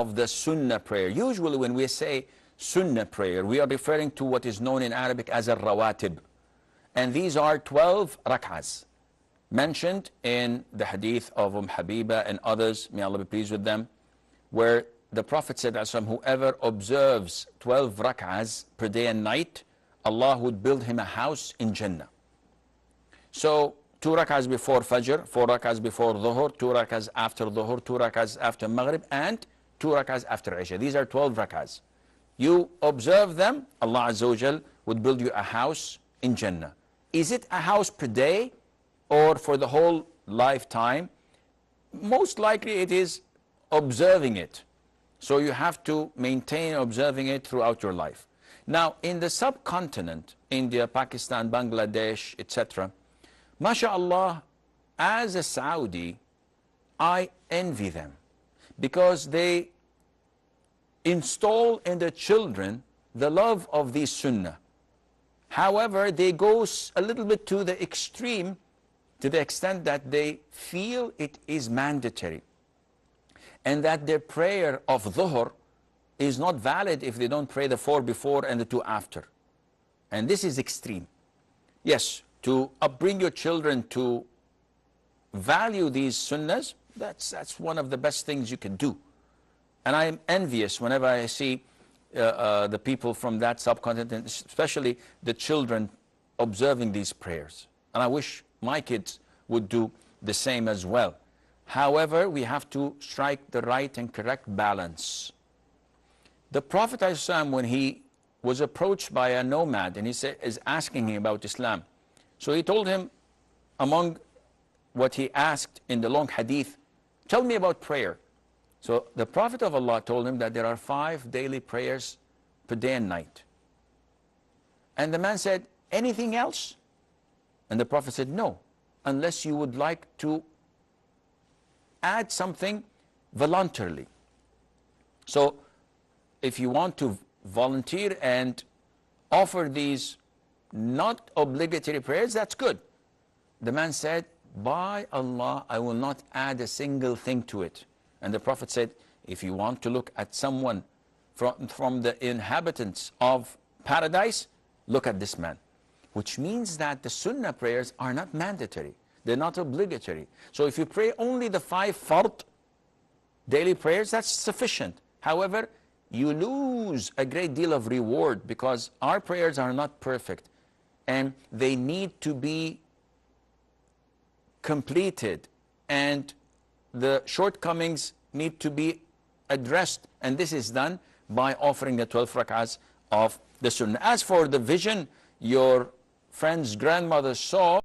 of the Sunnah prayer. Usually when we say Sunnah prayer, we are referring to what is known in Arabic as a rawatib. And these are 12 rak'ahs mentioned in the hadith of Habiba and others, may Allah be pleased with them, where the Prophet said, whoever observes 12 rak'ahs per day and night, Allah would build him a house in Jannah. So 2 rak'ahs before Fajr, 4 rak'ahs before Dhuhr, 2 rak'ahs after Dhuhr, 2 rak'ahs after Maghrib, and 2 rak'ahs after Isha. These are 12 rak'ahs. You observe them, Allah Azza wa Jal would build you a house in Jannah. Is it a house per day or for the whole lifetime? Most likely it is observing it. So you have to maintain observing it throughout your life. Now, in the subcontinent, India, Pakistan, Bangladesh, etc., MashaAllah, as a Saudi, I envy them because they install in their children the love of these Sunnah. However, they go a little bit to the extreme, to the extent that they feel it is mandatory, and that their prayer of Dhuhr is not valid if they don't pray the 4 before and the 2 after. And this is extreme. Yes, to upbring your children to value these Sunnahs, that's one of the best things you can do. And I am envious whenever I see the people from that subcontinent, especially the children, observing these prayers. And I wish my kids would do the same as well. However, we have to strike the right and correct balance. The Prophet ﷺ, when he was approached by a nomad and he is asking him about Islam, so he told him, among what he asked in the long hadith, tell me about prayer. So the Prophet of Allah told him that there are 5 daily prayers per day and night. And the man said, anything else? And the Prophet said, no, unless you would like to add something voluntarily. So if you want to volunteer and offer these not obligatory prayers, that's good. The man said, by Allah, I will not add a single thing to it. And the Prophet said, if you want to look at someone from the inhabitants of paradise, look at this man. Which means that the Sunnah prayers are not mandatory. They're not obligatory. So if you pray only the 5 fard daily prayers, that's sufficient. However, you lose a great deal of reward because our prayers are not perfect and they need to be completed, and the shortcomings need to be addressed, and this is done by offering the 12 rak'ahs of the Sunnah. As for the vision your friend's grandmother saw,